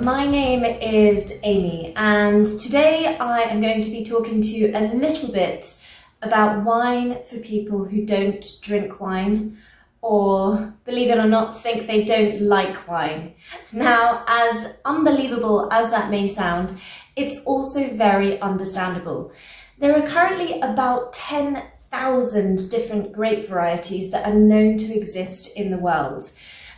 my name is Amy, and today I am going to be talking to you a little bit about wine for people who don't drink wine, or believe it or not, think they don't like wine. Now, as unbelievable as that may sound, it's also very understandable. There are currently about 10,000 different grape varieties that are known to exist in the world.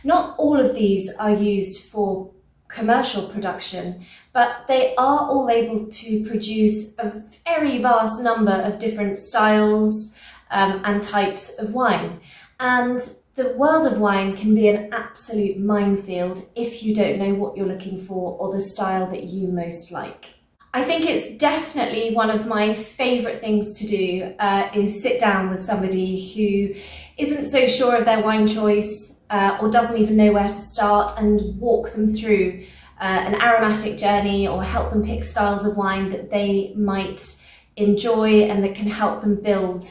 Not all of these are used for commercial production, but they are all able to produce a very vast number of different styles and types of wine. And the world of wine can be an absolute minefield if you don't know what you're looking for or the style that you most like. I think it's definitely one of my favourite things to do is sit down with somebody who isn't so sure of their wine choice or doesn't even know where to start, and walk them through an aromatic journey or help them pick styles of wine that they might enjoy and that can help them build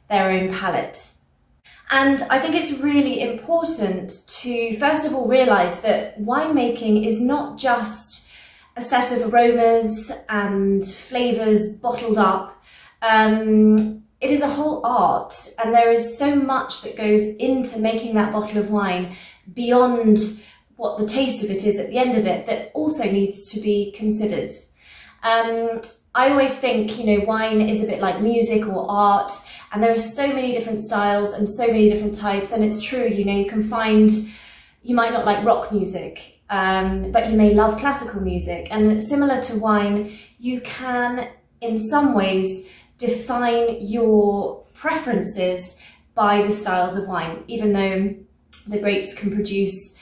their own palate. And I think it's really important to first of all realise that winemaking is not just a set of aromas and flavours bottled up. It is a whole art, and there is so much that goes into making that bottle of wine beyond what the taste of it is at the end of it that also needs to be considered. I always think, wine is a bit like music or art, and there are so many different styles and so many different types, and it's true, you can find, you might not like rock music, but you may love classical music, and similar to wine, you can, in some ways, define your preferences by the styles of wine, even though the grapes can produce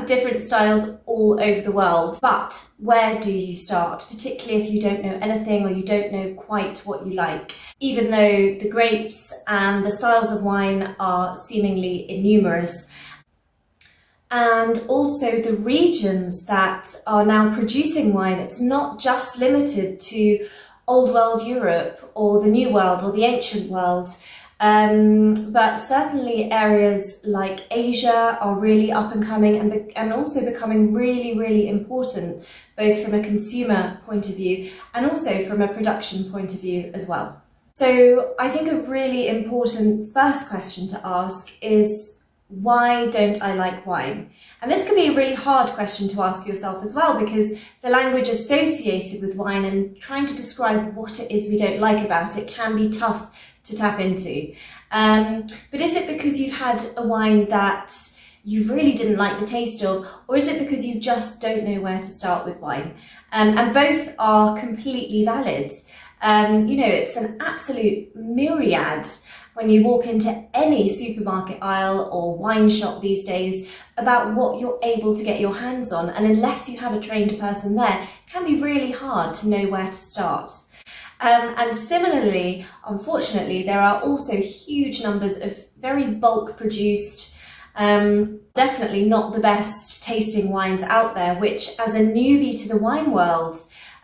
different styles all over the world. But where do you start, particularly if you don't know anything or you don't know quite what you like? Even though the grapes and the styles of wine are seemingly innumerous, and also the regions that are now producing wine, it's not just limited to Old World Europe or the New World or the Ancient World, but certainly areas like Asia are really up and coming and also becoming really, really important, both from a consumer point of view and also from a production point of view as well. So I think a really important first question to ask is, why don't I like wine? And this can be a really hard question to ask yourself as well, because the language associated with wine and trying to describe what it is we don't like about it can be tough to tap into. But is it because you've had a wine that you really didn't like the taste of, or is it because you just don't know where to start with wine? And both are completely valid. It's an absolute myriad when you walk into any supermarket aisle or wine shop these days about what you're able to get your hands on, and unless you have a trained person there, it can be really hard to know where to start. And similarly, unfortunately, there are also huge numbers of very bulk produced, definitely not the best tasting wines out there, which as a newbie to the wine world,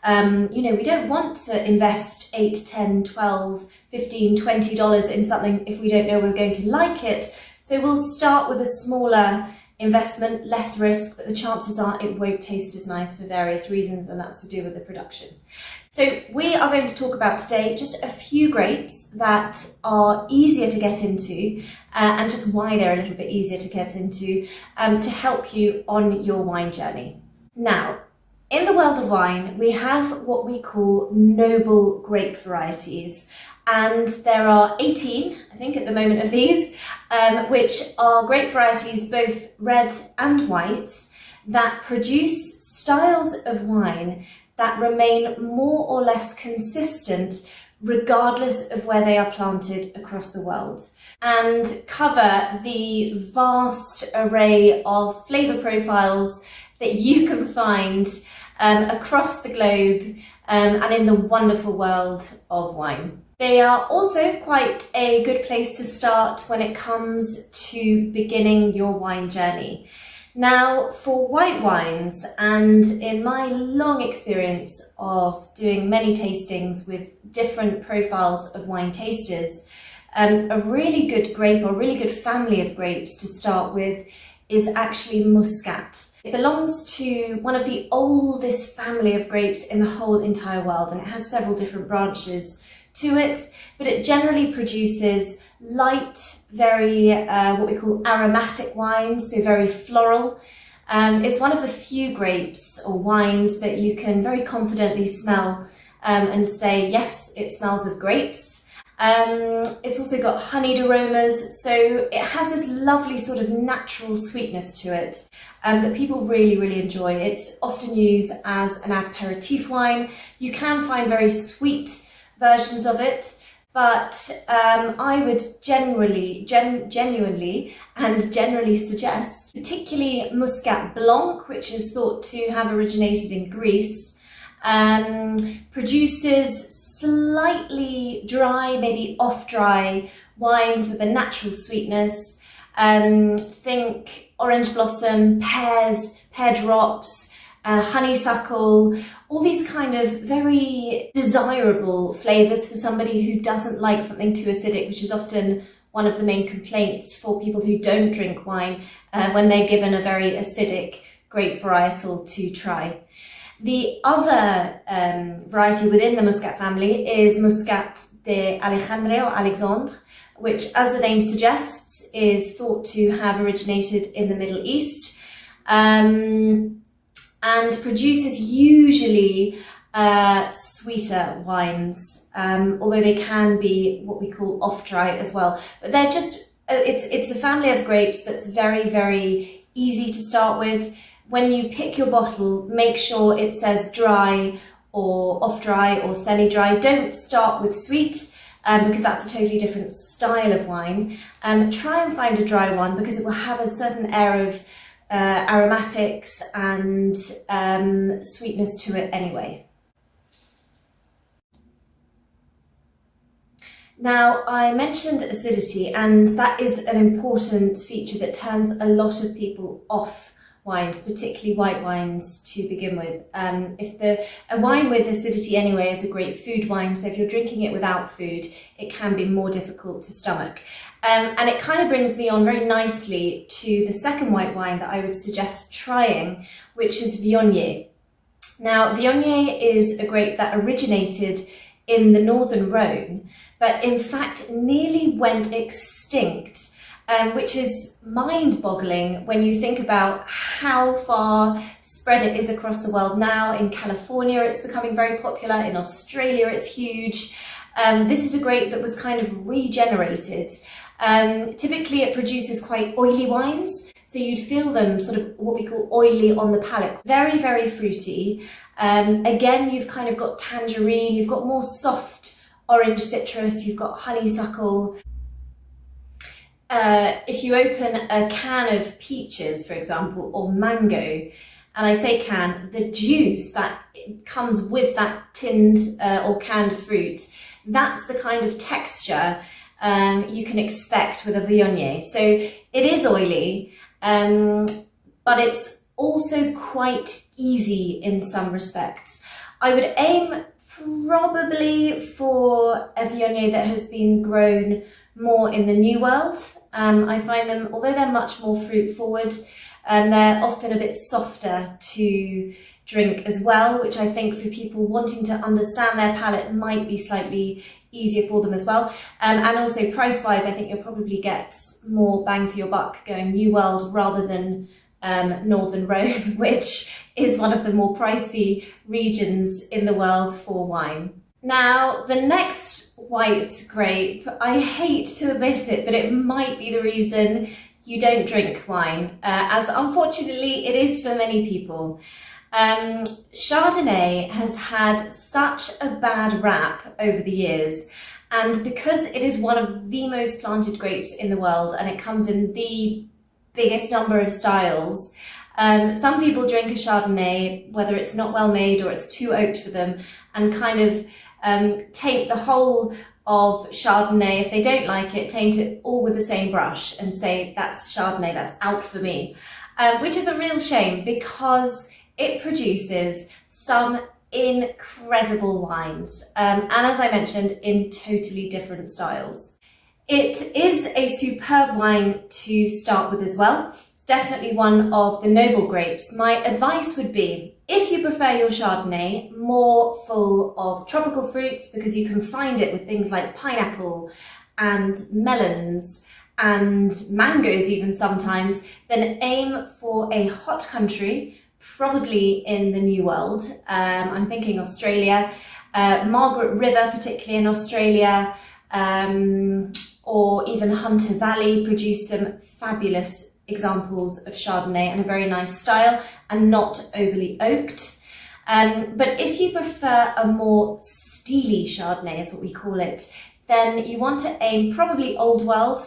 we don't want to invest $8, $10, $12, $15, $20 in something if we don't know we're going to like it. So we'll start with a smaller investment, less risk, but the chances are it won't taste as nice for various reasons, and that's to do with the production. So we are going to talk about today just a few grapes that are easier to get into and just why they're a little bit easier to get into to help you on your wine journey. Now, in the world of wine, we have what we call noble grape varieties, and there are 18, I think, at the moment of these, which are grape varieties, both red and white, that produce styles of wine that remain more or less consistent regardless of where they are planted across the world, and cover the vast array of flavour profiles that you can find across the globe and in the wonderful world of wine. They are also quite a good place to start when it comes to beginning your wine journey. Now, for white wines, and in my long experience of doing many tastings with different profiles of wine tasters, a really good grape or really good family of grapes to start with is actually Muscat. It belongs to one of the oldest family of grapes in the whole entire world, and it has several different branches to it, but it generally produces light, very what we call aromatic wines, so very floral. It's one of the few grapes or wines that you can very confidently smell and say, yes, it smells of grapes. It's also got honeyed aromas, so it has this lovely sort of natural sweetness to it that people really, really enjoy. It's often used as an aperitif wine. You can find very sweet versions of it, but I would genuinely suggest, particularly Muscat Blanc, which is thought to have originated in Greece, produces slightly dry, maybe off-dry wines with a natural sweetness. Think orange blossom, pears, pear drops, honeysuckle, all these kind of very desirable flavours for somebody who doesn't like something too acidic, which is often one of the main complaints for people who don't drink wine when they're given a very acidic grape varietal to try. The other variety within the Muscat family is Muscat de Alejandre or Alexandre, which, as the name suggests, is thought to have originated in the Middle East and produces usually sweeter wines, although they can be what we call off-dry as well. But they're just, it's a family of grapes that's very, very easy to start with. When you pick your bottle, make sure it says dry or off-dry or semi-dry. Don't start with sweet because that's a totally different style of wine. Try and find a dry one because it will have a certain air of aromatics and sweetness to it anyway. Now, I mentioned acidity, and that is an important feature that turns a lot of people off wines, particularly white wines to begin with. A wine with acidity anyway is a great food wine, so if you're drinking it without food, it can be more difficult to stomach. And it kind of brings me on very nicely to the second white wine that I would suggest trying, which is Viognier. Now, Viognier is a grape that originated in the northern Rhone, but in fact nearly went extinct. Which is mind-boggling when you think about how far spread it is across the world now. In California, it's becoming very popular. In Australia, it's huge. This is a grape that was kind of regenerated. Typically, it produces quite oily wines, so you'd feel them sort of what we call oily on the palate. Very, very fruity. Again, you've kind of got tangerine, you've got more soft orange citrus, you've got honeysuckle. If you open a can of peaches, for example, or mango, and I say can, the juice that comes with that tinned or canned fruit, that's the kind of texture you can expect with a Viognier. So it is oily, but it's also quite easy in some respects. I would aim probably for a Viognier that has been grown more in the New World. I find them, although they're much more fruit forward, they're often a bit softer to drink as well, which I think for people wanting to understand their palate might be slightly easier for them as well. And also price-wise, I think you'll probably get more bang for your buck going New World rather than Northern Rhone, which is one of the more pricey regions in the world for wine. Now, the next white grape, I hate to admit it, but it might be the reason you don't drink wine, as unfortunately it is for many people. Chardonnay has had such a bad rap over the years, and because it is one of the most planted grapes in the world and it comes in the biggest number of styles, some people drink a Chardonnay, whether it's not well made or it's too oaked for them, and kind of taint the whole of Chardonnay. If they don't like it, taint it all with the same brush and say, that's Chardonnay, that's out for me. Which is a real shame because it produces some incredible wines. And as I mentioned, in totally different styles. It is a superb wine to start with as well. It's definitely one of the noble grapes. My advice would be, if you prefer your Chardonnay more full of tropical fruits, because you can find it with things like pineapple and melons and mangoes even sometimes, then aim for a hot country, probably in the New World. I'm thinking Australia, Margaret River, particularly in Australia, or even Hunter Valley produce some fabulous examples of Chardonnay and a very nice style and not overly oaked. But if you prefer a more steely Chardonnay, is what we call it, then you want to aim probably Old World,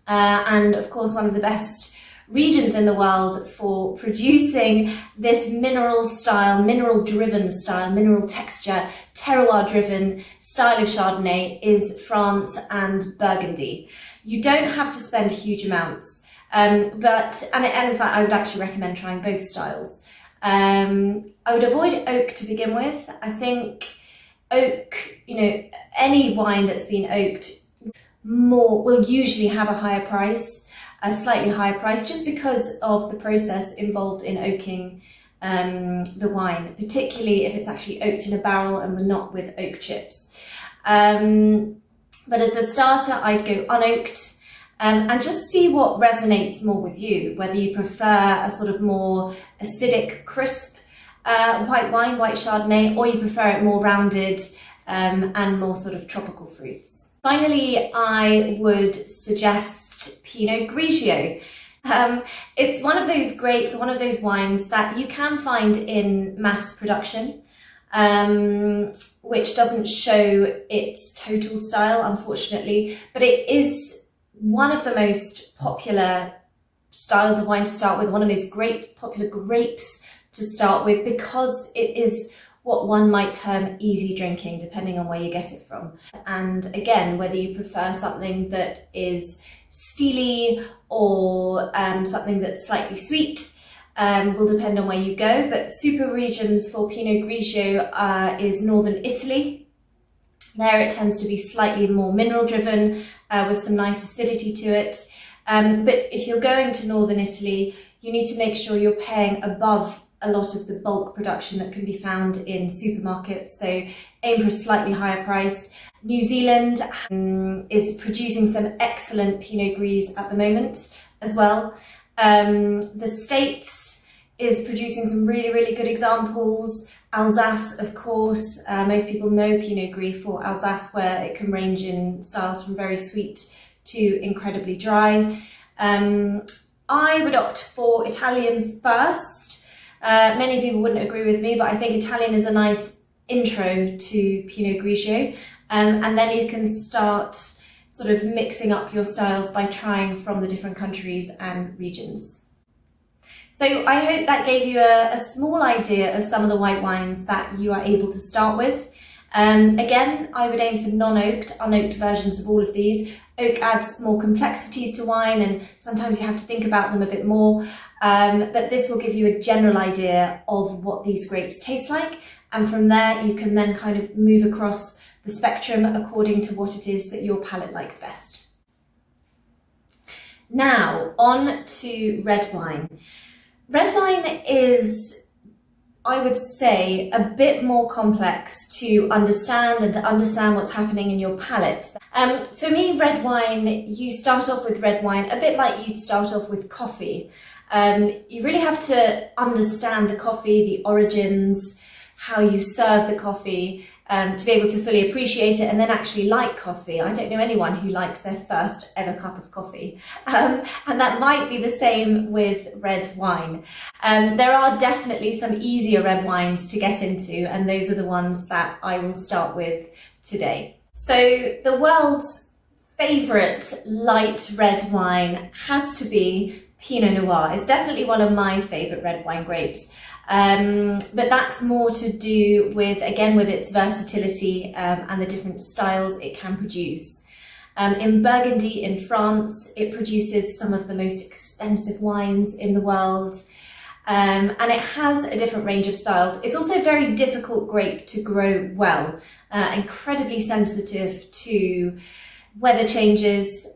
and of course one of the best regions in the world for producing this mineral style, mineral driven style, mineral texture, terroir driven style of Chardonnay is France and Burgundy. You don't have to spend huge amounts. And in fact, I would actually recommend trying both styles. I would avoid oak to begin with. I think oak, any wine that's been oaked will usually have a slightly higher price, just because of the process involved in oaking the wine, particularly if it's actually oaked in a barrel and not with oak chips. But as a starter, I'd go unoaked. And just see what resonates more with you, whether you prefer a sort of more acidic, crisp white wine, white Chardonnay, or you prefer it more rounded and more sort of tropical fruits. Finally, I would suggest Pino Grigio. It's one of those grapes, one of those wines that you can find in mass production, which doesn't show its total style, unfortunately, but it is one of the most popular styles of wine to start with, one of the most popular grapes to start with, because it is what one might term easy drinking, depending on where you get it from. And again, whether you prefer something that is steely or something that's slightly sweet, will depend on where you go. But super regions for Pino Grigio is northern Italy. There it tends to be slightly more mineral driven, with some nice acidity to it. But if you're going to northern Italy, you need to make sure you're paying above a lot of the bulk production that can be found in supermarkets, so aim for a slightly higher price. New Zealand is producing some excellent Pinot Gris at the moment as well. The States is producing some really, really good examples. Alsace, of course, most people know Pinot Gris for Alsace, where it can range in styles from very sweet to incredibly dry. I would opt for Italian first. Many people wouldn't agree with me, but I think Italian is a nice intro to Pinot Grigio. And then you can start sort of mixing up your styles by trying from the different countries and regions. So I hope that gave you a small idea of some of the white wines that you are able to start with. Again, I would aim for non-oaked, unoaked versions of all of these. Oak adds more complexities to wine, and sometimes you have to think about them a bit more. But this will give you a general idea of what these grapes taste like. And from there, you can then kind of move across the spectrum according to what it is that your palate likes best. Now, on to red wine. Red wine is, I would say, a bit more complex to understand and to understand what's happening in your palate. For me, red wine, you start off with red wine a bit like you'd start off with coffee. You really have to understand the coffee, the origins, how you serve the coffee, to be able to fully appreciate it and then actually like coffee. I don't know anyone who likes their first ever cup of coffee. And that might be the same with red wine. There are definitely some easier red wines to get into, and those are the ones that I will start with today. So the world's favourite light red wine has to be Pinot Noir. It's definitely one of my favourite red wine grapes. But that's more to do with, again, with its versatility and the different styles it can produce. In Burgundy in France, it produces some of the most expensive wines in the world, and it has a different range of styles. It's also a very difficult grape to grow well, incredibly sensitive to weather changes.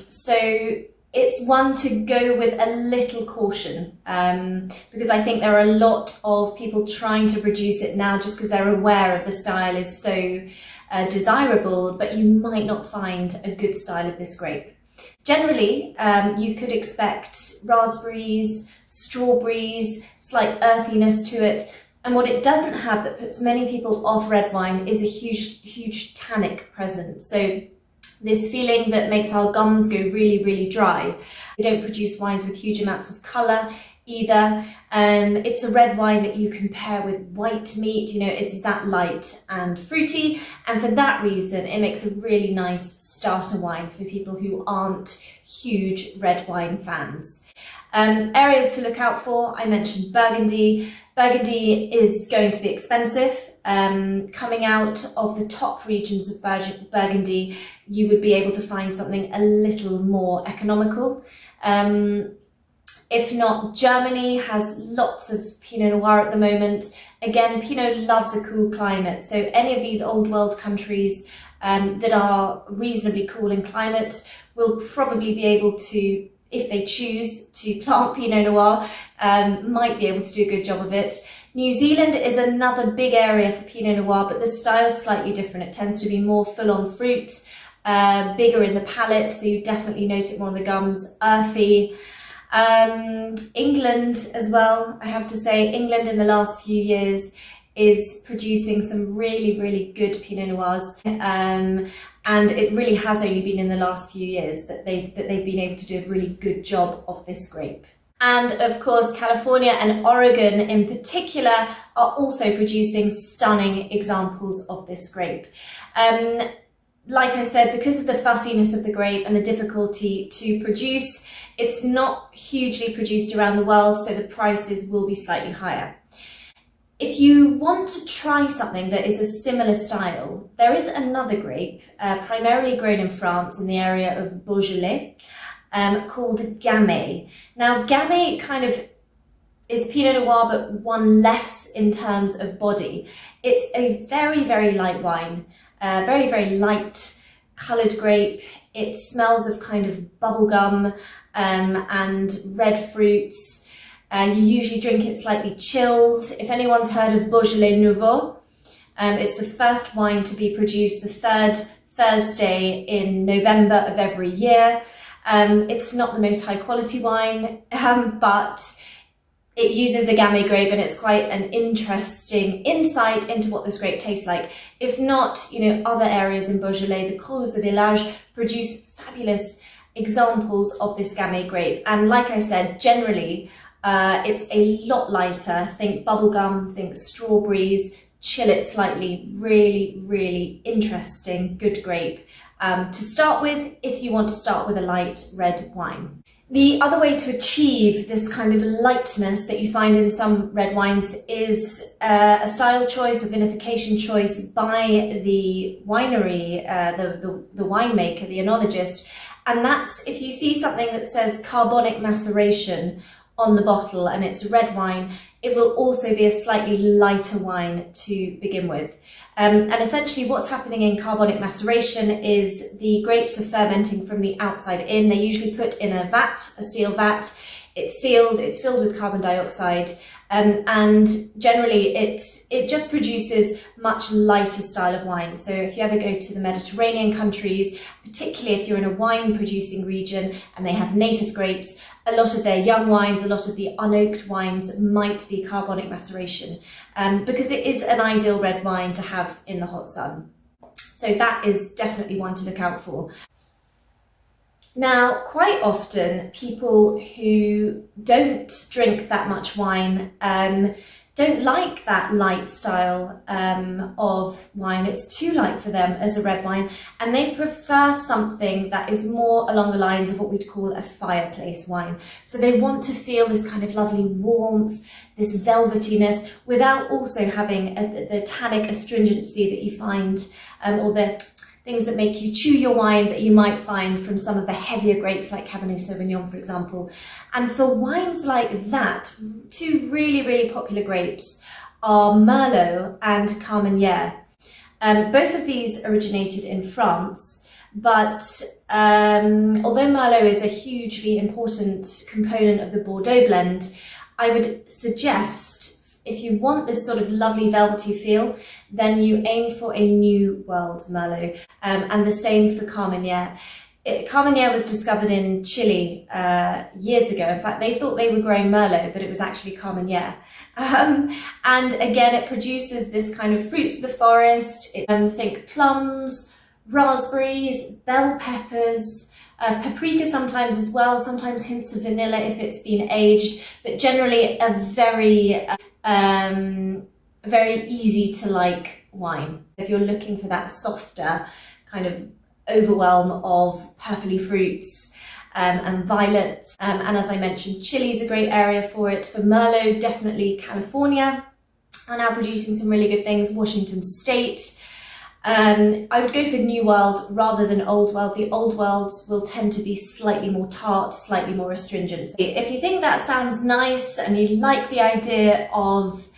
So it's one to go with a little caution, because I think there are a lot of people trying to produce it now just because they're aware of the style is so desirable, but you might not find a good style of this grape. Generally, you could expect raspberries, strawberries, slight earthiness to it. And what it doesn't have that puts many people off red wine is a huge tannic presence. So this feeling that makes our gums go really, really dry. We don't produce wines with huge amounts of colour either. It's a red wine that you can pair with white meat, you know, it's that light and fruity. And for that reason, it makes a really nice starter wine for people who aren't huge red wine fans. Areas to look out for, I mentioned Burgundy. Burgundy is going to be expensive. Coming out of the top regions of Burgundy, you would be able to find something a little more economical. If not, Germany has lots of Pinot Noir at the moment. Again, Pinot loves a cool climate, so any of these old world countries that are reasonably cool in climate will probably be able to, if they choose to plant Pinot Noir, might be able to do a good job of it. New Zealand is another big area for Pinot Noir, but the style is slightly different. It tends to be more full-on fruit, bigger in the palate, so you definitely note it more on the gums, earthy. England as well, I have to say, England in the last few years is producing some really, really good Pinot Noirs, and it really has only been in the last few years that they've been able to do a really good job of this grape. And of course, California and Oregon in particular are also producing stunning examples of this grape. Like I said, because of the fussiness of the grape and the difficulty to produce, it's not hugely produced around the world, so the prices will be slightly higher. If you want to try something that is a similar style, there is another grape, primarily grown in France in the area of Beaujolais, called Gammy. Now, Gammy kind of is Pinot Noir, but one less in terms of body. It's a very, very light wine, very, very light coloured grape. It smells of kind of bubble gum and red fruits. You usually drink it slightly chilled. If anyone's heard of Beaujolais Nouveau, it's the first wine to be produced the third Thursday in November of every year. It's not the most high quality wine, but it uses the Gamay grape, and it's quite an interesting insight into what this grape tastes like. If not, you know, other areas in Beaujolais, the Crus de Village, produce fabulous examples of this Gamay grape. And like I said, generally, it's a lot lighter. Think bubblegum, think strawberries, chill it slightly. Really, really interesting, good grape to start with if you want to start with a light red wine. The other way to achieve this kind of lightness that you find in some red wines is a style choice, a vinification choice by the winery, the winemaker, the enologist. And that's if you see something that says Carbonic Maceration on the bottle and it's a red wine, it will also be a slightly lighter wine to begin with. And essentially what's happening in carbonic maceration is the grapes are fermenting from the outside in. They're usually put in a vat, a steel vat. It's sealed, it's filled with carbon dioxide, and generally it just produces much lighter style of wine. So if you ever go to the Mediterranean countries, particularly if you're in a wine producing region and they have native grapes, a lot of their young wines, a lot of the unoaked wines might be carbonic maceration, because it is an ideal red wine to have in the hot sun. So that is definitely one to look out for. Now, quite often people who don't drink that much wine don't like that light style of wine. It's too light for them as a red wine, and they prefer something that is more along the lines of what we'd call a fireplace wine. So they want to feel this kind of lovely warmth, this velvetiness, without also having the tannic astringency that you find, or the things that make you chew your wine that you might find from some of the heavier grapes like Cabernet Sauvignon, for example. And for wines like that, two really, really popular grapes are Merlot and Carmenere. Both of these originated in France, But although Merlot is a hugely important component of the Bordeaux blend, I would suggest, if you want this sort of lovely velvety feel, then you aim for a New World Merlot, and the same for Carmenere. Carmenere was discovered in Chile years ago. In fact, they thought they were growing Merlot, but it was actually Carmenere. And again, it produces this kind of fruits of the forest. Think plums, raspberries, bell peppers, paprika sometimes as well, sometimes hints of vanilla if it's been aged, but generally a very easy to like wine. If you're looking for that softer kind of overwhelm of purpley fruits and violets, and as I mentioned, Chile's a great area for it. For Merlot, definitely California are now producing some really good things, Washington State. I would go for New World rather than Old World. The Old Worlds will tend to be slightly more tart, slightly more astringent. So if you think that sounds nice and you like the idea of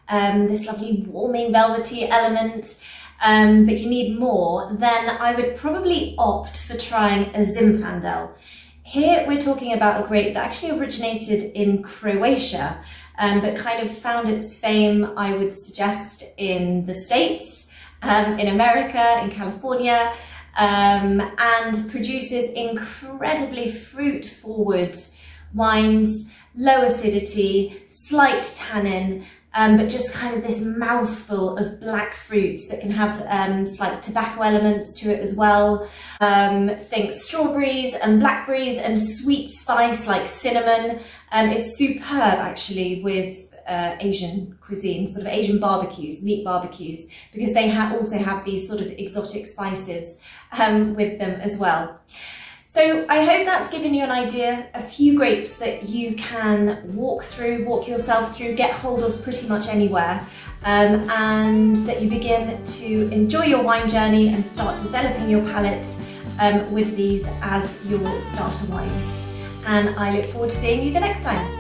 this lovely warming velvety element, but you need more, then I would probably opt for trying a Zinfandel. Here we're talking about a grape that actually originated in Croatia, but kind of found its fame, I would suggest, in the States, in America, in California, and produces incredibly fruit-forward wines, low acidity, slight tannin, but just kind of this mouthful of black fruits that can have slight tobacco elements to it as well. Think strawberries and blackberries and sweet spice like cinnamon. It's superb actually with Asian cuisine, sort of Asian barbecues, meat barbecues, because they also have these sort of exotic spices with them as well. So I hope that's given you an idea, a few grapes that you can walk yourself through, get hold of pretty much anywhere, and that you begin to enjoy your wine journey and start developing your palate with these as your starter wines. And I look forward to seeing you the next time.